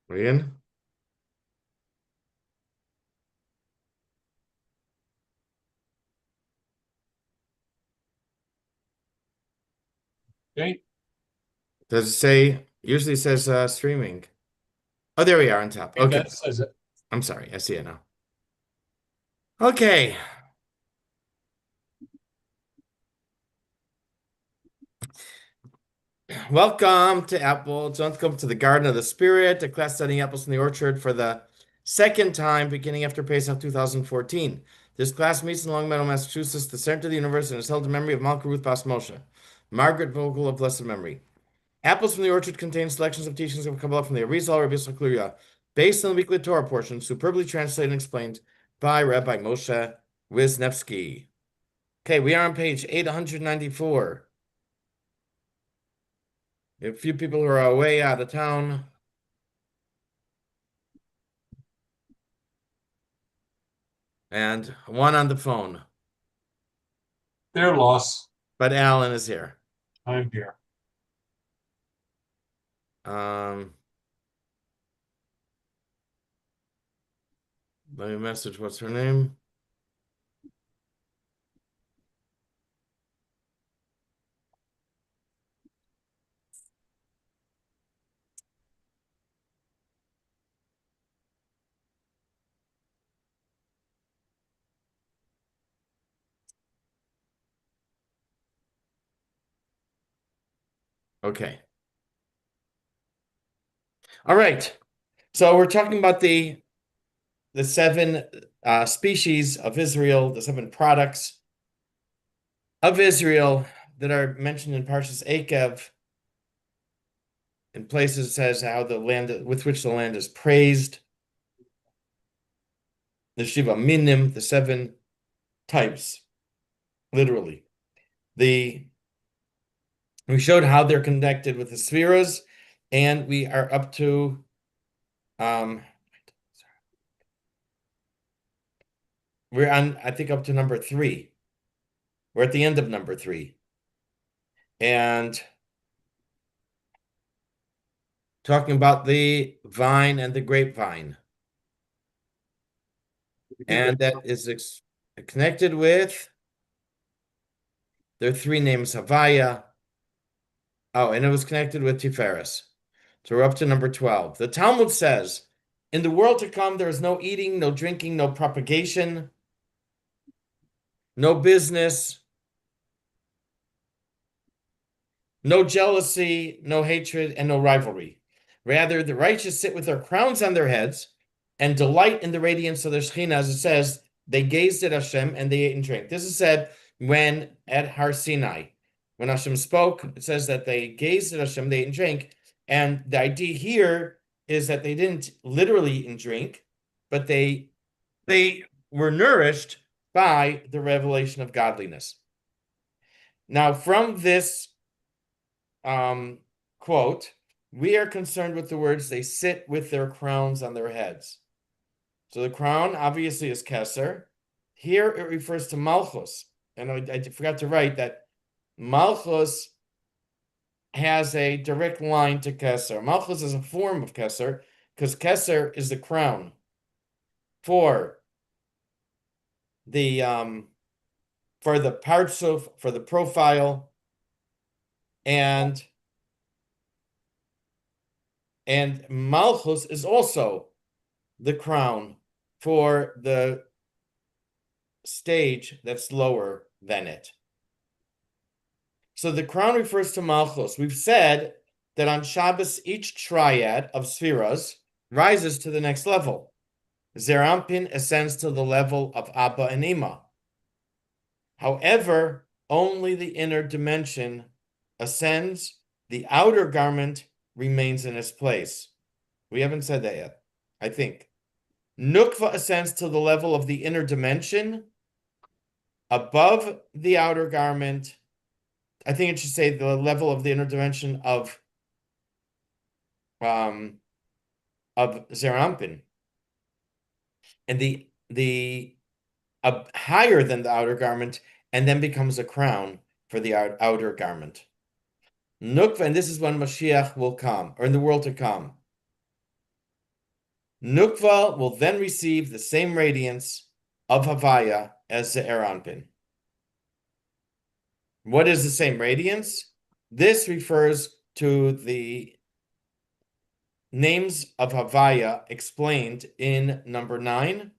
Again? Okay. Does it say, usually it says streaming. Oh, there we are on top. Okay, Okay. that says it. I'm sorry. I see it now. Okay. Welcome to Apples. Welcome to the Garden of the Spirit, a class studying apples from the orchard for the second time beginning after Pesach 2014. This class meets in Long Meadow, Massachusetts, the center of the universe, and is held in memory of Malka Ruth Bas Moshe, Margaret Vogel of blessed memory. Apples from the Orchard contains selections of teachings of Kabbalah from the Arizal, Rabbi Yisrael Kluria, based on the weekly Torah portion, superbly translated and explained by Rabbi Moshe Wisniewski. Okay, we are on page 894. A few people who are away out of town, and one on the phone, Their loss. but Alan is here. I'm here. Um, Let me message what's her name. Okay. All right. So we're talking about the seven species of Israel, the seven products of Israel that are mentioned in Parshas Ekev. In places it says how the land with which the land is praised. The Shiva Minim, the seven types, literally. The we showed how they're connected with the spheres, and we are up to um we're on I think up to number three. We're at the end of number three. And talking about the vine and the grapevine. And that is connected with their three names, Havaya. Oh, and it was connected with Tiferes. So we're up to number 12. The Talmud says, in the world to come, there is no eating, no drinking, no propagation, no business, no jealousy, no hatred, and no rivalry. Rather, the righteous sit with their crowns on their heads and delight in the radiance of their Shekhinah. As it says, they gazed at Hashem and they ate and drank. This is said when at Har Sinai. When Hashem spoke, it says that they gazed at Hashem, they ate and drank. And the idea here is that they didn't literally eat and drink, but they were nourished by the revelation of godliness. Now, from this um, quote, we are concerned with the words, they sit with their crowns on their heads. So the crown obviously is Keser. Here it refers to Malchus. And I forgot to write that Malchus has a direct line to Keser. Malchus is a form of Keser because Keser is the crown for the partsuf, for the profile, and Malchus is also the crown for the stage that's lower than it. So the crown refers to Malchus. We've said that on Shabbos, each triad of spheras rises to the next level. Zerampin ascends to the level of Abba and Ima. However, only the inner dimension ascends. The outer garment remains in its place. We haven't said that yet, I think. Nukva ascends to the level of the inner dimension above the outer garment. I think it should say the level of the inner dimension of Zerampin. And the higher than the outer garment, and then becomes a crown for the outer garment. Nukva, and this is when Mashiach will come, or in the world to come. Nukva will then receive the same radiance of Havaya as the Anpin. What is the same radiance? This refers to the names of Havaya explained in number 9.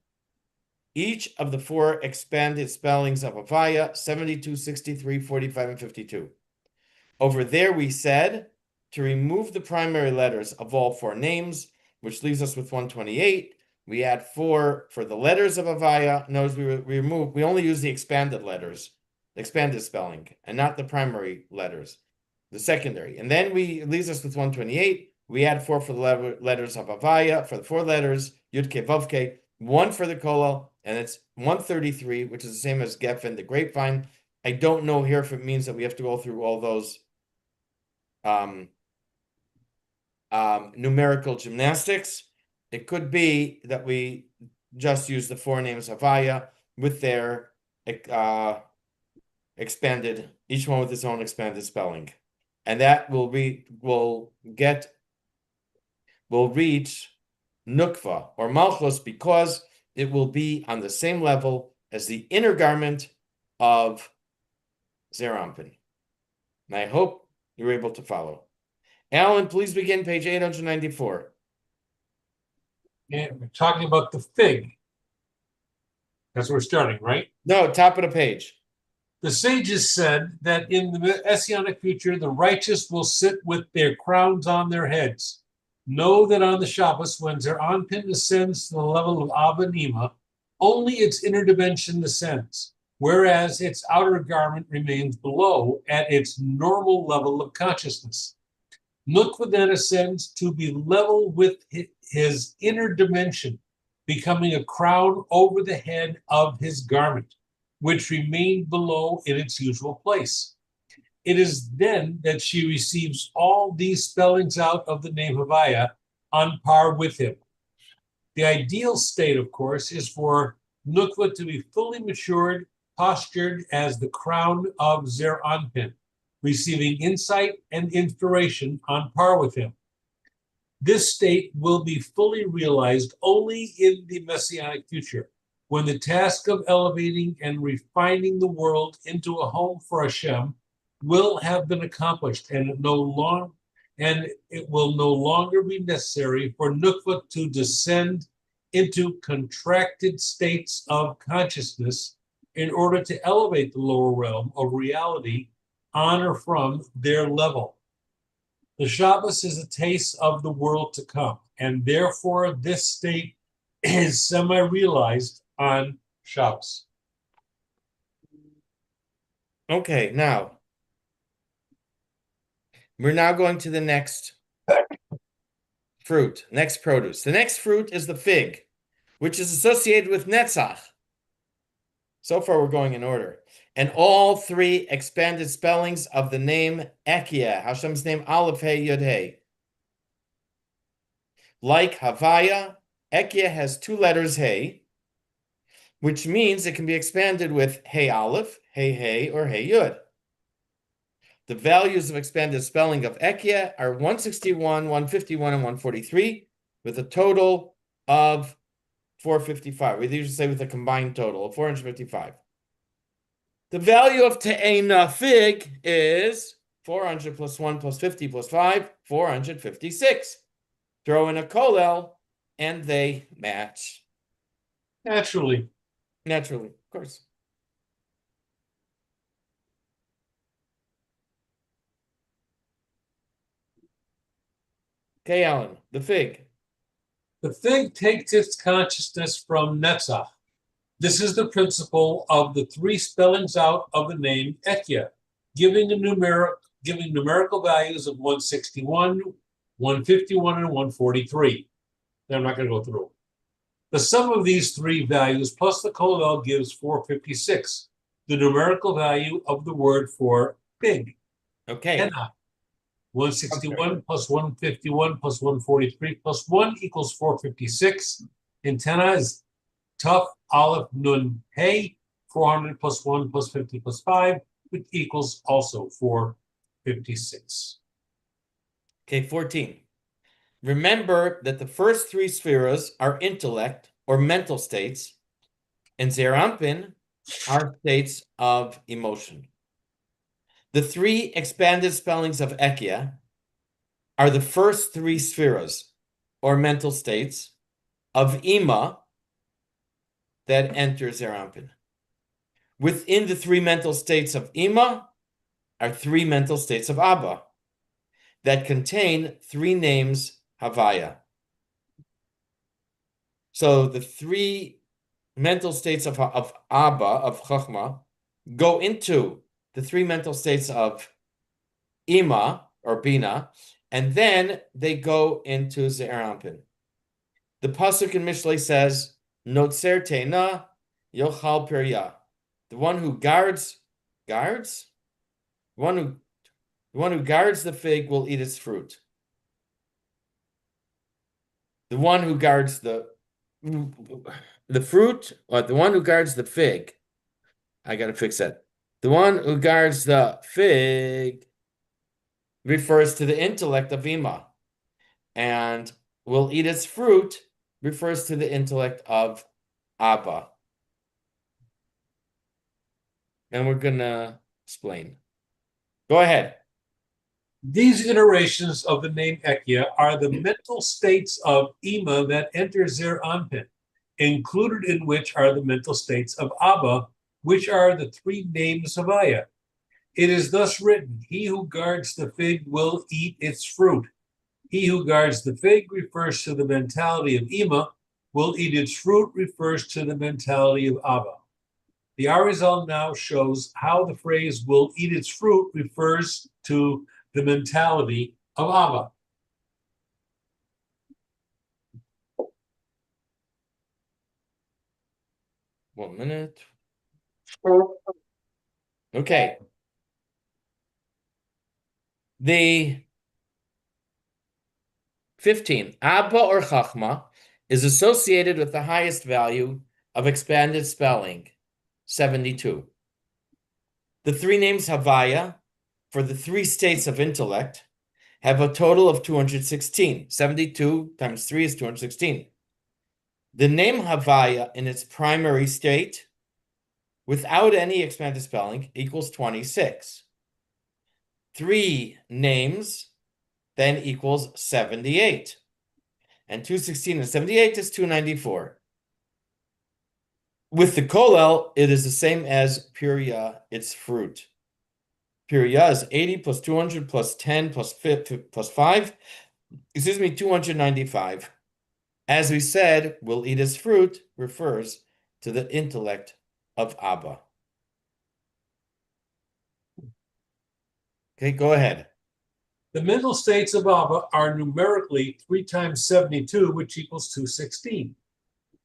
Each of the 4 expanded spellings of Havaya, 72, 63, 45, and 52. Over there we said to remove the primary letters of all 4 names, which leaves us with 128. We add 4 for the letters of Havaya. Notice we only use the expanded letters, expanded spelling, and not the primary letters, the secondary. And then it leaves us with 128. We add 4 for the letters of Havaya, for the 4 letters, Yud-Ke, Vav-Ke, 1 for the Kollel, and it's 133, which is the same as Geffen, the grapevine. I don't know here if it means that we have to go through all those numerical gymnastics. It could be that we just use the 4 names of Havaya with their expanded, each one with its own expanded spelling. And that will reach Nukva or Malchus because it will be on the same level as the inner garment of Zerampin. And I hope you're able to follow. Alan, please begin page 894. And we're talking about the fig. That's where we're starting, right? No, top of the page. The sages said that in the messianic future, the righteous will sit with their crowns on their heads. Know that on the Shabbos, when Zeranpin ascends to the level of Abba Nima, only its inner dimension descends, whereas its outer garment remains below at its normal level of consciousness. Nukva then ascends to be level with his inner dimension, becoming a crown over the head of his garment, which remained below in its usual place. It is then that she receives all these spellings out of the name Havaya on par with him. The ideal state, of course, is for Nukva to be fully matured, postured as the crown of Zer Anpin, receiving insight and inspiration on par with him. This state will be fully realized only in the Messianic future, when the task of elevating and refining the world into a home for Hashem will have been accomplished, and it will no longer be necessary for Nukva to descend into contracted states of consciousness in order to elevate the lower realm of reality on or from their level. The Shabbos is a taste of the world to come, and therefore this state is semi-realized on Shabbos. Okay, now we're now going to the next fruit, next produce. The next fruit is the fig, which is associated with Netzach. So far, we're going in order. And all 3 expanded spellings of the name Ekev, Hashem's name, Aleph, Hey, Yud, Hey. Like Havaya, Ekev has 2 letters, Hey, which means it can be expanded with Hey Aleph, Hey Hey, or Hey Yud. The values of expanded spelling of Ekev are 161, 151, and 143, with a total of 455. We usually say with a combined total of 455. The value of Te'ena fig is 400 plus 1 plus 50 plus 5, 456. Throw in a kollel, and they match. Naturally, of course. Okay, Alan, the fig. the fig takes its consciousness from Netzach. This is the principle of the 3 spellings out of the name Ekev, giving numerical values of 161, 151, and 143. I'm not going to go through. The sum of these 3 values plus the kollel gives 456, the numerical value of the word for fig. Okay. Henna. 161 plus 151 plus 143 plus 1 equals 456. Antenna is Tuf Aleph Nun Hey, 400 plus 1 plus 50 plus 5, which equals also 456. Okay, 14. Remember that the first three spheres are intellect or mental states, and Zeir Anpin are states of emotion. The three expanded spellings of Ekev are the first three spheres or mental states of Ima that enter Zeir Anpin. Within the three mental states of Ima are three mental states of Abba that contain three names Havaya. So the three mental states of Abba, of Chachma, go into the three mental states of Ima, or Bina, and then they go into Zeir Anpin. The Pasuk in Mishlei says, Notzer Teina Yochal Perya. The one who guards, the one who guards the fig will eat its fruit. The one who guards the fruit, or the one who guards the fig. I gotta fix that. The one who guards the fig refers to the intellect of Ima, and will eat its fruit refers to the intellect of Abba. And we're gonna explain. Go ahead. These iterations of the name Ekev are the mental states of Ima that enter Zeir Anpin, included in which are the mental states of Abba, which are the three names of Aya. It is thus written, he who guards the fig will eat its fruit. He who guards the fig refers to the mentality of Ima, will eat its fruit refers to the mentality of Abba. The Arizal now shows how the phrase will eat its fruit refers to the mentality of Abba. One minute. Okay. The 15, Abba or Chachma is associated with the highest value of expanded spelling, 72. The three names Havaya for the three states of intellect have a total of 216. 72 times 3 is 216. The name Havaya in its primary state, without any expanded spelling, equals 26. Three names then equals 78. And 216 and 78 is 294. With the kolel, it is the same as Puriya, its fruit. Puriya is 80 plus 200 plus 10 plus 5, 295. As we said, will eat its fruit refers to the intellect of Abba. Okay, go ahead. The mental states of Abba are numerically 3 times 72, which equals 216.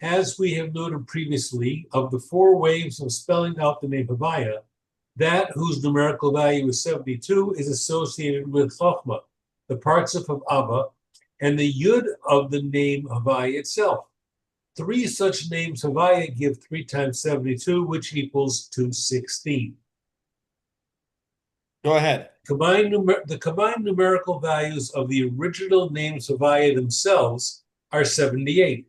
As we have noted previously, of the four ways of spelling out the name Havaya, that whose numerical value is 72 is associated with Chochmah, the parts of Abba, and the Yud of the name Havaya itself. Three such names Havaya give 3 times 72, which equals 216. Go ahead. The combined numerical values of the original names Havaya themselves are 78.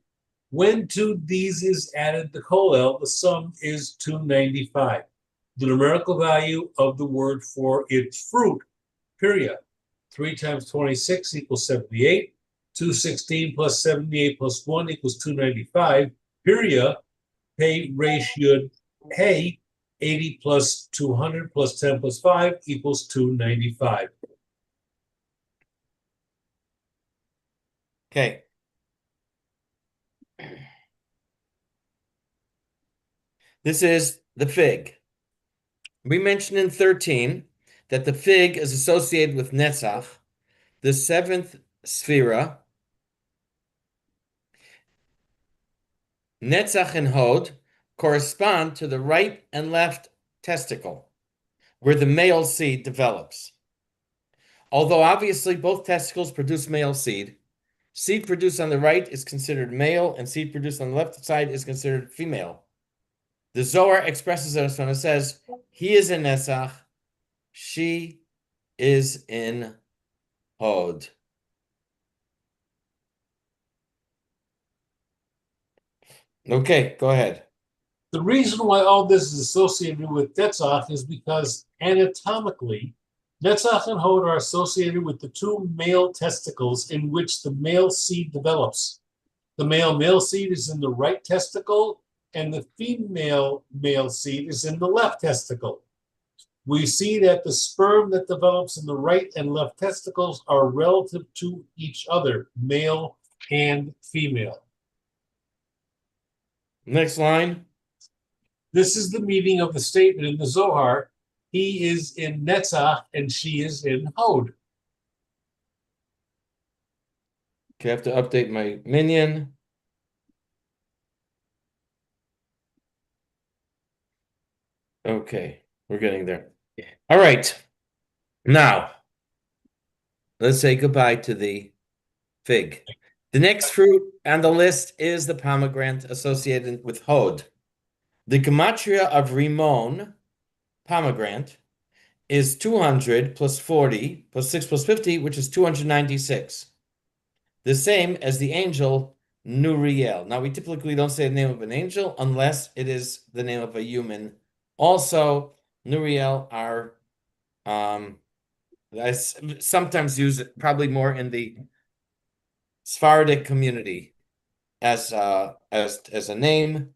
When to these is added the kolel, the sum is 295. The numerical value of the word for its fruit, period. 3 times 26 equals 78. 216 plus 78 plus 1 equals 295. Period. Hey, ratio, hey, 80 plus 200 plus 10 plus 5 equals 295. Okay. This is the fig. We mentioned in 13 that the fig is associated with Netzach, the seventh sphera. Netzach and Hod correspond to the right and left testicle, where the male seed develops. Although obviously both testicles produce male seed, seed produced on the right is considered male, and seed produced on the left side is considered female. The Zohar expresses this when it says, he is in Netzach, she is in Hod. Okay, go ahead. The reason why all this is associated with Netzach is because anatomically, Netzach and Hod are associated with the two male testicles in which the male seed develops. The male seed is in the right testicle, and the female male seed is in the left testicle. We see that the sperm that develops in the right and left testicles are relative to each other, male and female. Next line. This is the meaning of the statement in the Zohar. He is in Netzach and she is in Hod. Okay, I have to update my minion. Okay, we're getting there. All right. Now, let's say goodbye to the fig. The next fruit on the list is the pomegranate associated with Hod. The gematria of Rimon, pomegranate, is 200 plus 40 plus 6 plus 50, which is 296. The same as the angel Nuriel. Now, we typically don't say the name of an angel unless it is the name of a human. Also, Nuriel are sometimes used probably more in the Sephardic community as a name.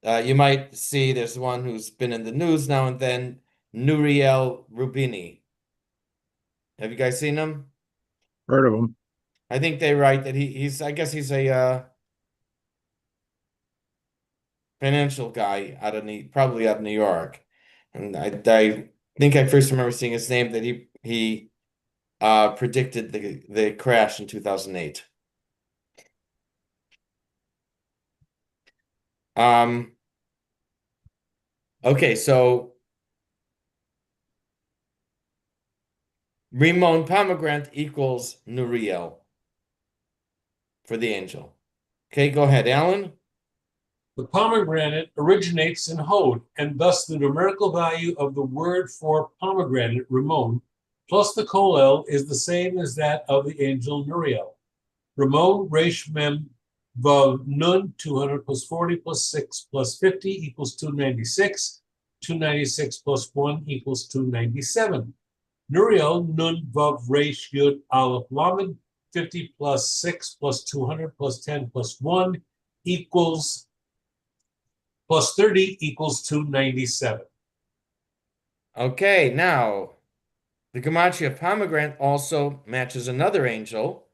You might see there's one who's been in the news now and then, Nuriel Rubini. Have you guys seen him? Heard of them. I think they write that he's I guess he's a financial guy probably out of New York. And I think I first remember seeing his name that he predicted the crash in 2008. Okay, so Rimon pomegranate equals Nuriel for the angel. Okay, go ahead, Alan. The pomegranate originates in Hod, and thus the numerical value of the word for pomegranate, Ramon, plus the kolel is the same as that of the angel Nuriel. Ramon, Resh, Mem, Vav, Nun, 200 plus 40 plus 6 plus 50 equals 296. 296 plus 1 equals 297. Nuriel, Nun, Vav, Resh, Yud, Aleph, Lamed, 50 plus 6 plus 200 plus 10 plus 1 equals plus 30 equals 297. Okay, now the gematria of pomegranate also matches another angel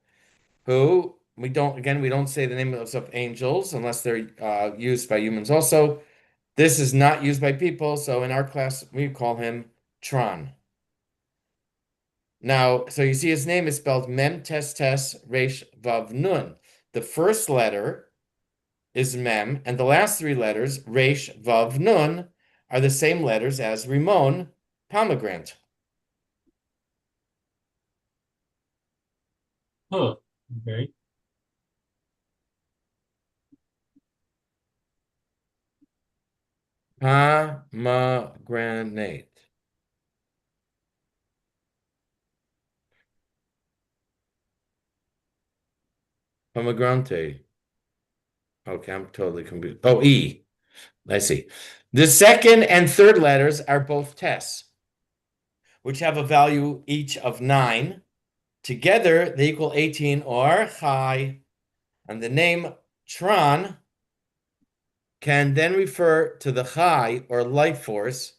who we don't say the name of angels unless they're used by humans also. This is not used by people, so in our class we call him Tron. Now, so you see his name is spelled Mem Tes Tes Resh Vav Nun. The first letter is Mem, and the last three letters, Resh Vav Nun, are the same letters as Rimon, pomegranate. Huh. Okay. Pomegranate. Pomegranate. Okay, I'm totally confused. Oh, E. I see. The second and third letters are both Tes, which have a value each of 9. Together, they equal 18 or Chai. And the name Tron can then refer to the Chai or life force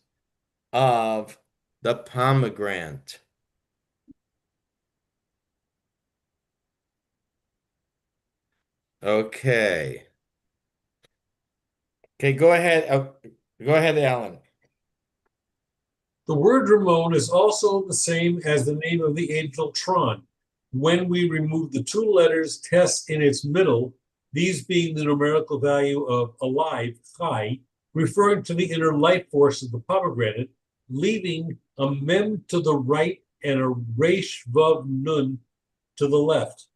of the pomegranate. Okay. Okay, go ahead. Go ahead, Alan. The word Ramon is also the same as the name of the angel Tron. When we remove the two letters Tes in its middle, these being the numerical value of alive, Chai, referring to the inner life force of the pomegranate, leaving a Mem to the right and a Resh Vav Nun to the left.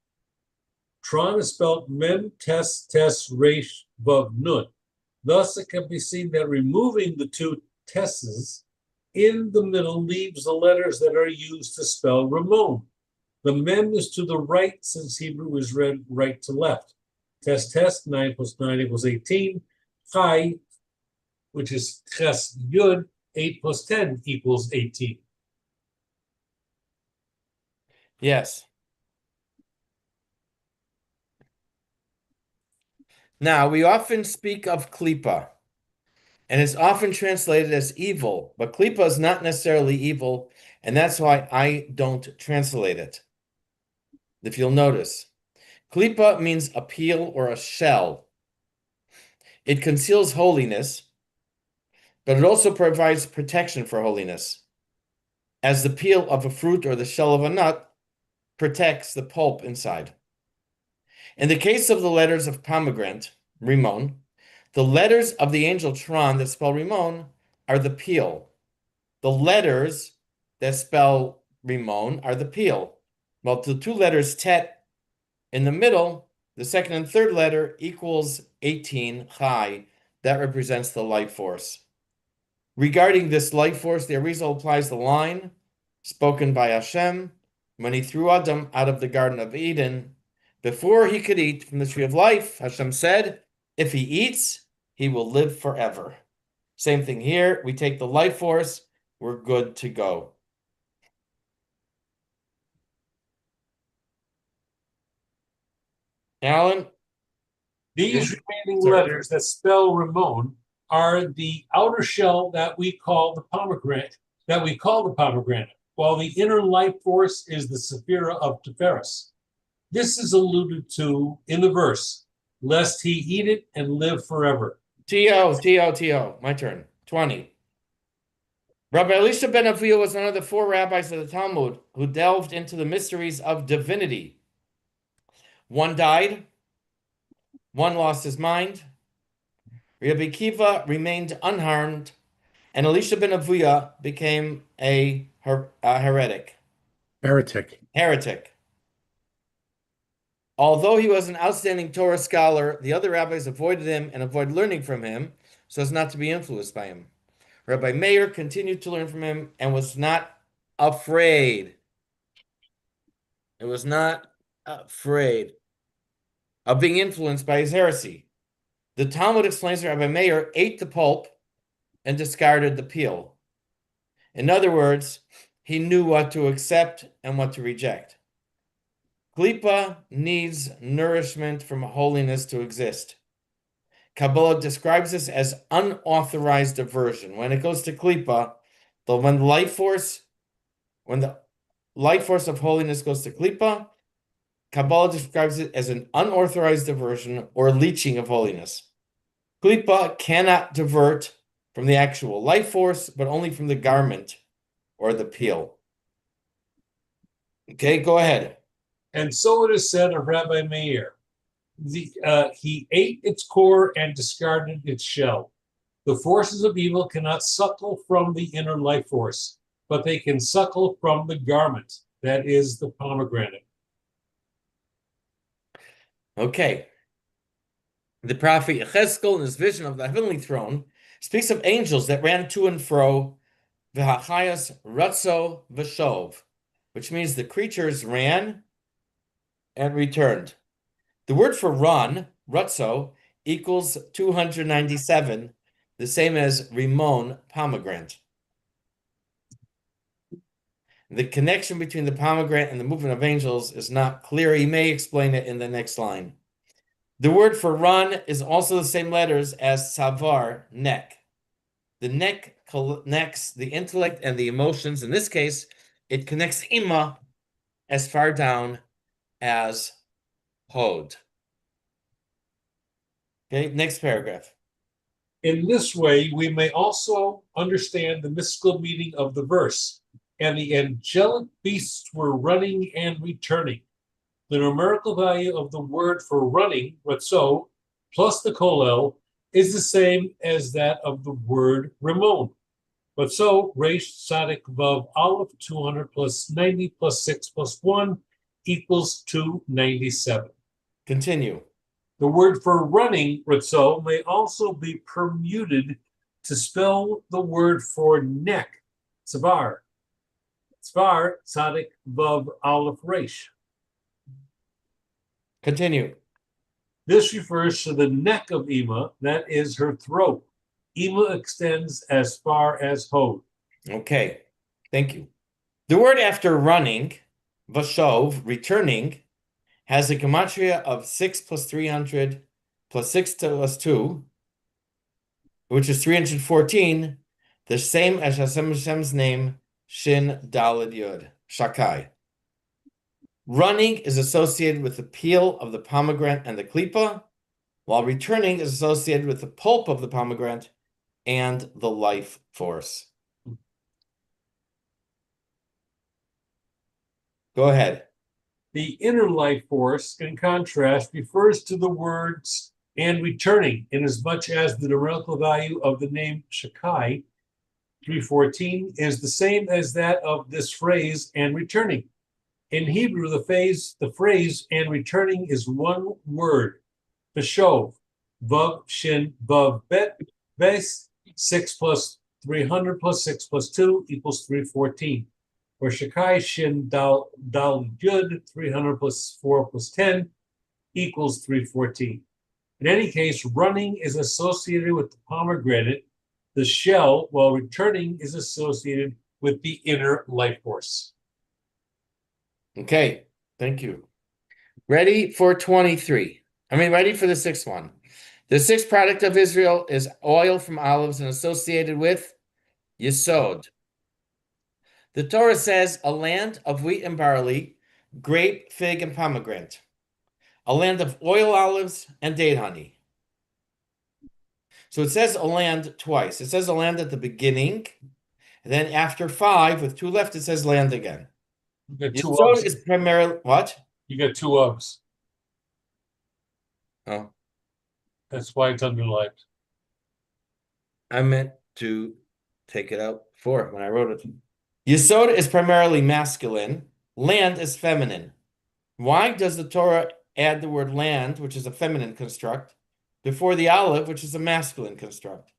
Tron is spelled Mem Tes Tes Resh Vav Nun. Thus, it can be seen that removing the two Tesses in the middle leaves the letters that are used to spell Ramon. The Mem is to the right since Hebrew is read right to left. Test, 9 plus 9 equals 18. Chai, which is Ches Yud, 8 plus 10 equals 18. Yes. Now, we often speak of klipa, and it's often translated as evil, but klipa is not necessarily evil, and that's why I don't translate it. If you'll notice, klipa means a peel or a shell. It conceals holiness, but it also provides protection for holiness, as the peel of a fruit or the shell of a nut protects the pulp inside. In the case of the letters of pomegranate, rimon, the letters of the angel Tron that spell rimon are the peel. The letters that spell rimon are the peel. Well, the two letters tet in the middle, the second and third letter equals 18, chai. That represents the life force. Regarding this life force, the Arizal applies the line spoken by Hashem when he threw Adam out of the Garden of Eden. Before he could eat from the tree of life, Hashem said, if he eats, he will live forever. Same thing here. We take the life force, we're good to go. Alan? These remaining Sorry. letters that spell Ramon are the outer shell that we call the pomegranate, while the inner life force is the Sephira of Tiferes. This is alluded to in the verse, lest he eat it and live forever. T.O. My turn. 20. Rabbi Elisha ben Avihu was one of the four rabbis of the Talmud who delved into the mysteries of divinity. One died, one lost his mind, Rabbi Akiva remained unharmed, and Elisha ben Avihu became a heretic. Although he was an outstanding Torah scholar, the other rabbis avoided him and avoided learning from him so as not to be influenced by him. Rabbi Meir continued to learn from him and was not afraid. It was not afraid of being influenced by his heresy. The Talmud explains that Rabbi Meir ate the pulp and discarded the peel. In other words, he knew what to accept and what to reject. Klipa needs nourishment from holiness to exist. Kabbalah describes this as unauthorized diversion. When it goes to Klipa, when the life force of holiness goes to Klipa, Kabbalah describes it as an unauthorized diversion or leeching of holiness. Klipa cannot divert from the actual life force, but only from the garment or the peel. Okay, go ahead. And so it is said of Rabbi Meir. He ate its core and discarded its shell. The forces of evil cannot suckle from the inner life force, but they can suckle from the garment, that is the pomegranate. Okay. The prophet Yechezkel, in his vision of the heavenly throne, speaks of angels that ran to and fro, v'hachayas ratzo v'shov, which means the creatures ran and returned. The word for run, ratzo, equals 297, the same as rimon, pomegranate. The connection between the pomegranate and the movement of angels is not clear. He may explain it in the next line. The word for run is also the same letters as savar, neck. The neck connects the intellect and the emotions. In this case, it connects ima as far down as hod. Okay, next paragraph. In this way, we may also understand the mystical meaning of the verse. And the angelic beasts were running and returning. The numerical value of the word for running, ratzo, plus the kolel, is the same as that of the word Ramon. Ratzo, resh, tzadik, vav, aleph, 200 plus 90 plus 6 plus 1 equals 297. Continue. The word for running, ratzo, may also be permuted to spell the word for neck, tzavar. Tzvar, tzadik, vav, aleph, resh. Continue. This refers to the neck of Ima, that is her throat. Ima extends as far as Hod. Okay, thank you. The word after running, vashov, returning, has a gematria of 6 plus 300 plus 6 plus 2, which is 314, the same as Hashem's name, Shin Daled Yud, Shakai. Running is associated with the peel of the pomegranate and the klipa, while returning is associated with the pulp of the pomegranate and the life force. Go ahead. The inner life force, in contrast, refers to the words and returning, inasmuch as the numerical value of the name Shakai, 314, is the same as that of this phrase and returning. In Hebrew, the phrase and returning is one word, Beshov, Vav Shin Vav Bet Bes, 6 plus 300 plus 6 plus 2 equals 314. Or Shakai Shin Dal Yud, 300 plus 4 plus 10 equals 314. In any case, running is associated with the pomegranate, the shell, while returning is associated with the inner life force. Okay, thank you. Ready for 23. Ready for the sixth one. The sixth product of Israel is oil from olives and associated with Yesod. The Torah says a land of wheat and barley, grape, fig, and pomegranate. A land of oil, olives, and date honey. So it says a land twice. It says a land at the beginning, and then after 5, with 2 left, it says land again. You got two Yesod ups. is primarily what? You got 2 ups. Oh, That's why it's underlined. I meant to take it out for when I wrote it. Yesod is primarily masculine. Land is feminine. Why does the Torah add the word land, which is a feminine construct, before the olive, which is a masculine construct?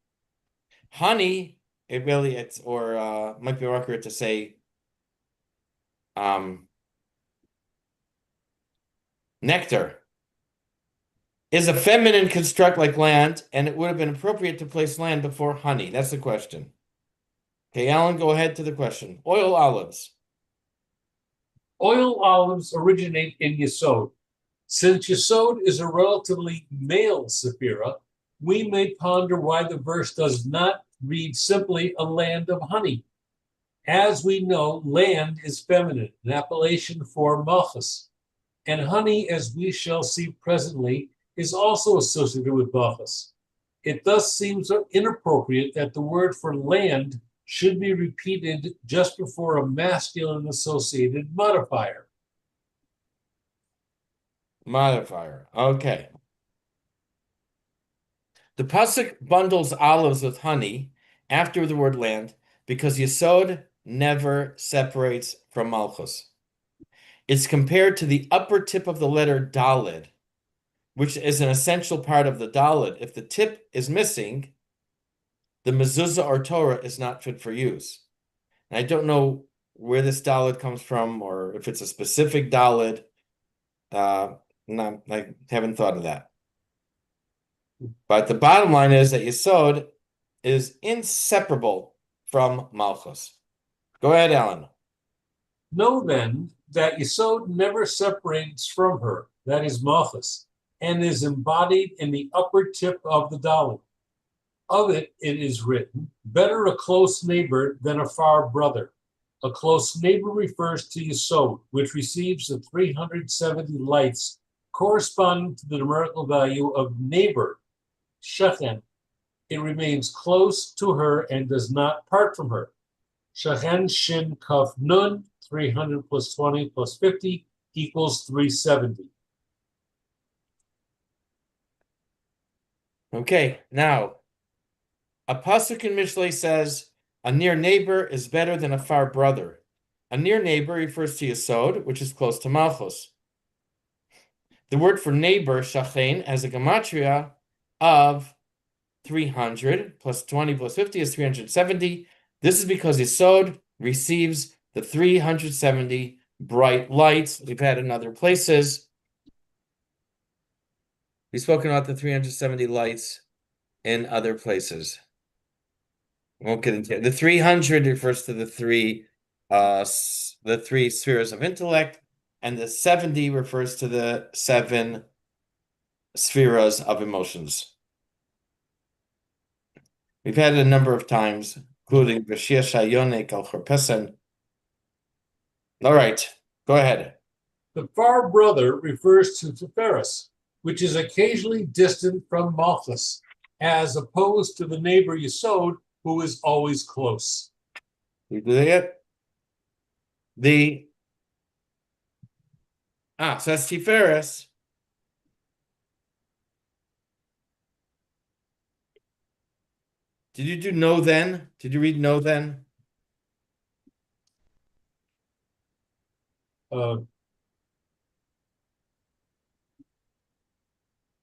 Honey, might be more accurate to say nectar, is a feminine construct like land, and it would have been appropriate to place land before honey. That's the question. Okay, Alan, go ahead to the question. Oil olives. Oil olives originate in Yesod. Since Yesod is a relatively male sephira, we may ponder why the verse does not read simply a land of honey. As we know, land is feminine, an appellation for malchus, and honey, as we shall see presently, is also associated with malchus. It thus seems inappropriate that the word for land should be repeated just before a masculine associated modifier. Modifier. Okay. The pasuk bundles olives with honey after the word land because Yesod never separates from Malchus. It's compared to the upper tip of the letter Dalid, which is an essential part of the Dalid. If the tip is missing, the mezuzah or Torah is not fit for use. And I don't know where this Dalid comes from or if it's a specific Dalid. I haven't thought of that. But the bottom line is that Yesod is inseparable from Malchus. Go ahead, Alan. Know then that Yesod never separates from her, that is Malchus, and is embodied in the upper tip of the Dalit. Of it is written, better a close neighbor than a far brother. A close neighbor refers to Yesod, which receives the 370 lights corresponding to the numerical value of neighbor, Shechen. It remains close to her and does not part from her. Shechen Shin Kaf Nun, 300 plus 20 plus 50 equals 370. Okay, now, a pasuk in Mishlei says, a near neighbor is better than a far brother. A near neighbor refers to Yesod, which is close to Malchus. The word for neighbor, shachen, has a gematria of 300 plus 20 plus 50 is 370. This is because Yesod receives the 370 bright lights. We've had in other places. We've spoken about the 370 lights in other places. Won't get into it. The 300 refers to the three spheres of intellect, and the 70 refers to the seven spheres of emotions. We've had it a number of times, including Bashir Shayonek al Chorpesen. All right, go ahead. The far brother refers to Tiferes, which is occasionally distant from Malchus, as opposed to the neighbor Yesod, who is always close. We do it. So that's Tiferes. Did you do know then? Did you read know then? Uh,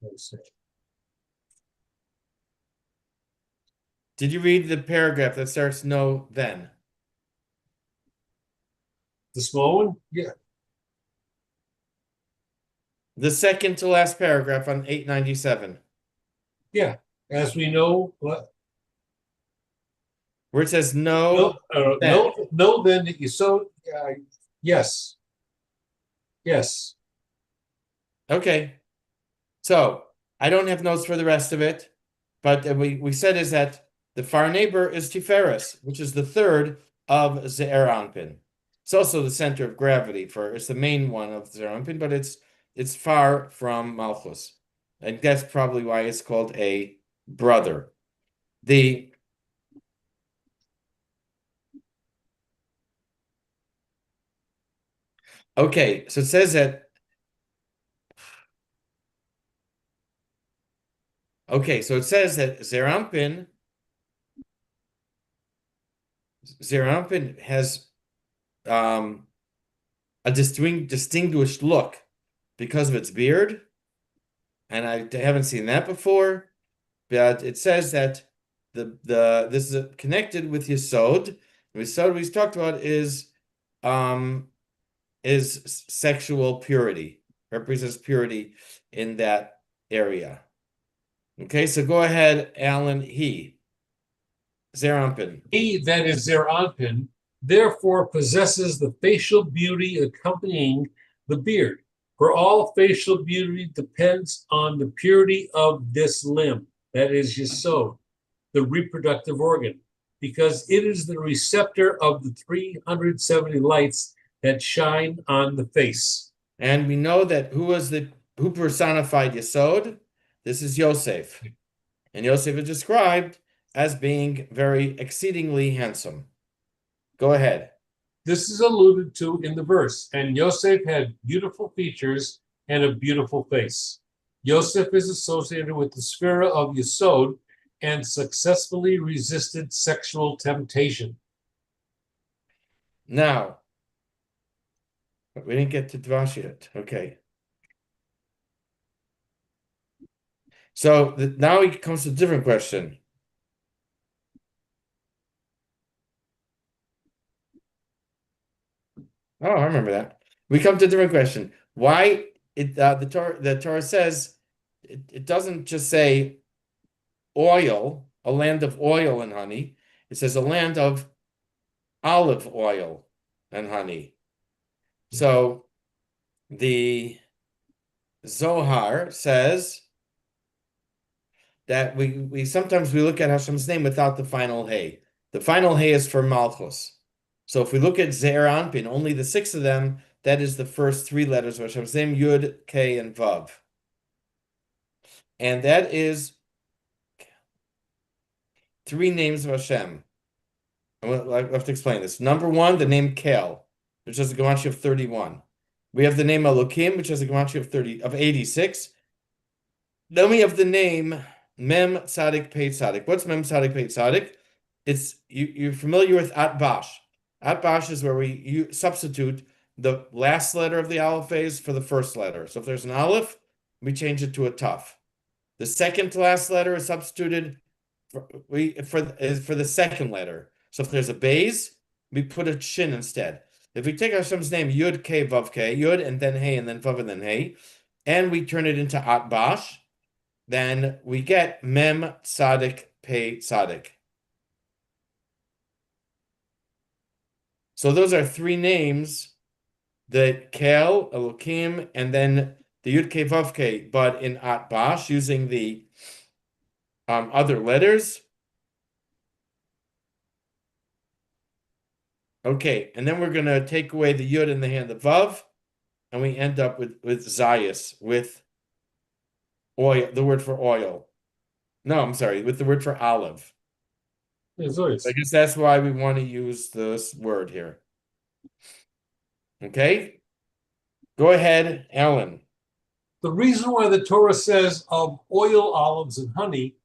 let's see. Did you read the paragraph that starts know then? The small one? Yeah. The second to last paragraph on 897. Yeah. As we know, what? Where it says No, then. no, then that Yesod, yes. Yes. Okay. So I don't have notes for the rest of it, but we said is that the far neighbor is Tiferes, which is the third of Ze'er Anpin. It's also the center of gravity it's the main one of Ze'er Anpin, but it's far from Malchus. And that's probably why it's called a brother. Okay, so it says that. Okay, so it says that Ze'er Anpin has a distinguished look because of its beard, and I haven't seen that before. But it says that this is connected with Yesod. Yesod we've talked about is sexual purity, represents purity in that area. Okay, so go ahead, Alan. Ze'er Anpin. He that is Zeranpin therefore possesses the facial beauty accompanying the beard, for all facial beauty depends on the purity of this limb, that is Yesod, the reproductive organ, because it is the receptor of the 370 lights that shine on the face. And we know that who personified Yesod? This is Yosef. And Yosef is described as being very exceedingly handsome. Go ahead. This is alluded to in the verse, and Yosef had beautiful features and a beautiful face. Yosef is associated with the sphere of Yesod and successfully resisted sexual temptation. Now, we didn't get to Dvash yet. Okay. So now it comes to a different question. Oh, I remember that. We come to a different question. Why the Torah says it doesn't just say oil, a land of oil and honey. It says a land of olive oil and honey. So the Zohar says that we sometimes we look at Hashem's name without the final hey. The final hey is for Malchus. So if we look at Ze'er Anpin, only the six of them, that is the first three letters of Hashem's name, Yud, K, and Vav. And that is three names of Hashem. I have to explain this. Number one, the name Kel, which has a Gematria of 31. We have the name Elokim, which has a Gematria of 86. Then we have the name Mem Tzadik Pei Tzadik. What's Mem Tzadik Pei Tzadik? It's you're familiar with Atbash. Atbash is where you substitute the last letter of the aleph for the first letter. So if there's an aleph, we change it to a taf. The second to last letter is substituted for the second letter. So if there's a bays, we put a shin instead. If we take Hashem's name Yud K Vav K, Yud and then Hey and then Vav and then Hey, and we turn it into Atbash, then we get Mem Tzadik Pei Tzadik. So those are three names, the Kel, Elokim, and then the Yud Kei Vav Kei, but in Atbash using the other letters. Okay, and then we're going to take away the Yud in the hand of Vav, and we end up with Zayas, with oil, the word for oil. No, I'm sorry, with the word for olive. I guess that's why we want to use this word here. Okay? Go ahead, Alan. The reason why the Torah says of oil, olives, and honey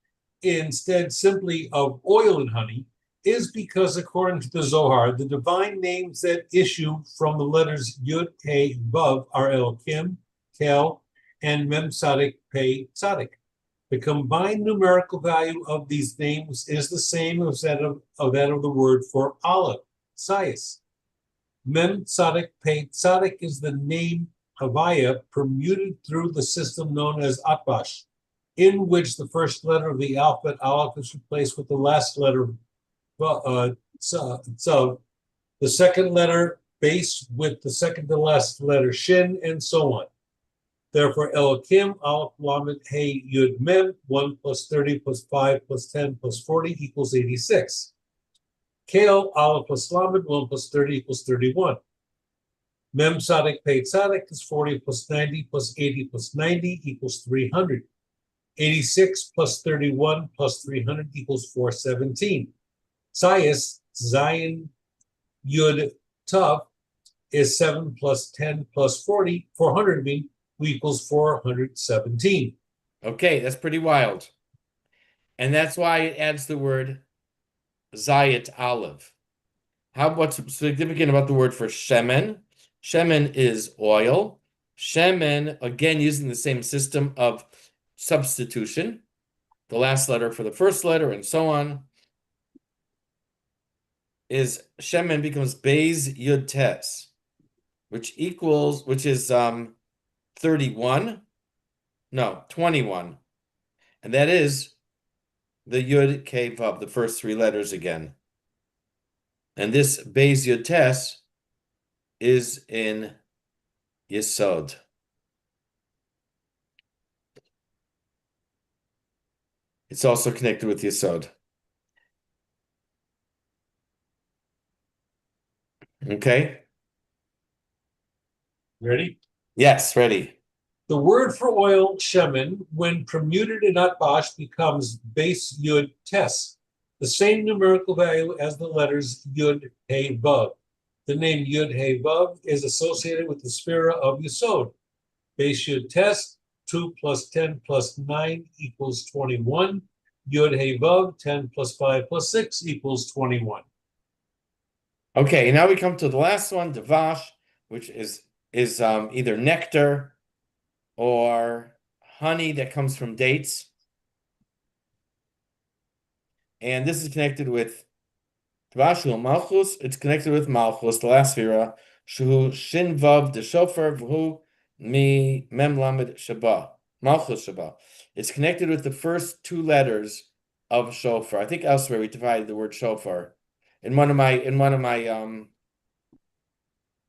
instead simply of oil and honey is because, according to the Zohar, the divine names that issue from the letters Yud, He, Vav are Elokim, Kel, and Mem Tzadik, Pei Tzadik. The combined numerical value of these names is the same as that of the word for olive, Sayas. Mem Tzadik, Pei Tzadik is the name Havaya permuted through the system known as Atbash, in which the first letter of the alphabet Aleph is replaced with the last letter Tzav, the second letter base with the second to last letter Shin, and so on. Therefore, Elokim, Aleph, Lamed, Hey, Yud, Mem, 1 plus 30 plus 5 plus 10 plus 40 equals 86. Kale, Aleph plus Lamed, 1 plus 30 equals 31. Mem Tzadik Pei Tzadik is 40 plus 90 plus 80 plus 90 equals 300. 86 plus 31 plus 300 equals 417. Sayas, Zion, Yud, Tav is 7 plus 10 plus 40, 400 equals 417. Okay, that's pretty wild. And that's why it adds the word Zayat olive. What's significant about the word for shemen? Shemen is oil. Shemen, again, using the same system of substitution, the last letter for the first letter, and so on, is shemen becomes Beis Yud Tes, which is 31. No, 21. And that is the Yud Kei Vav, the first three letters again. And this Beis Yud Tes is in Yesod. It's also connected with Yesod. Okay? Ready? Yes, ready. The word for oil, shemen, when permuted in Atbash, becomes Beis Yud Tes, the same numerical value as the letters Yud, He, Vav. The name Yud, He, Vav is associated with the sphere of Yesod. Beis Yud Tes, 2 plus 10 plus 9 equals 21. Yud, He, Vav, 10 plus 5 plus 6 equals 21. Okay, now we come to the last one, Devash, which is either nectar or honey that comes from dates. And this is connected with Devash Malchus. It's connected with Malchus, the last Sphira, Shu Shin Vav the Shofar V'hu Mi Mem Lamed Shaba. Malchus Shaba. It's connected with the first two letters of Shofar. I think elsewhere we divided the word Shofar in one of my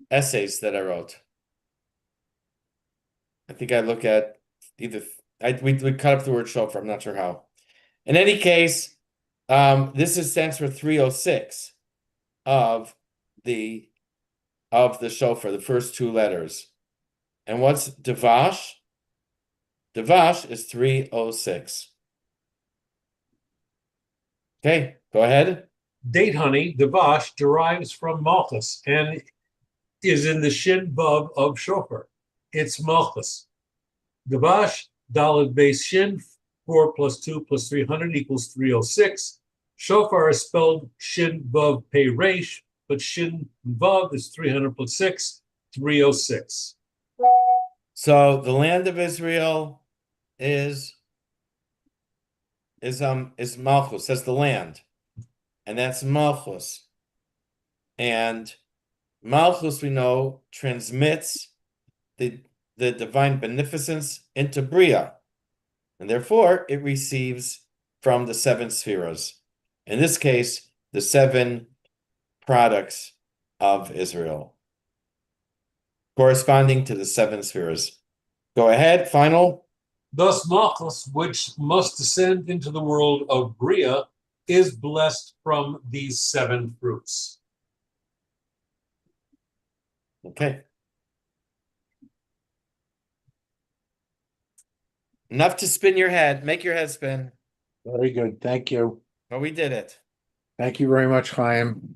essays that I wrote. I think I look at we cut up the word shofar. I'm not sure how. In any case, this stands for 306 of the shofar, the first two letters. And what's Devash? Devash is 306. Okay, go ahead. Date honey, Devash, derives from Malchus and is in the Shin Vav of Shofar. It's Malchus. Devash, Daled Beis Shin, 4 plus 2 plus 300 equals 306. Shofar is spelled Shin Vav Pei Resh, but Shin Vav is 300 plus 6, 306. So the land of Israel is Malchus. That's the land, and that's Malchus. And Malchus, we know, transmits the divine beneficence into Bria. and therefore it receives from the seven spheres. In this case, the seven products of Israel, corresponding to the seven spheres. Go ahead, final. Thus, Malchus, which must descend into the world of Bria, is blessed from these seven fruits. Okay. Enough to spin your head. Make your head spin. Very good. Thank you. But we did it. Thank you very much, Chaim.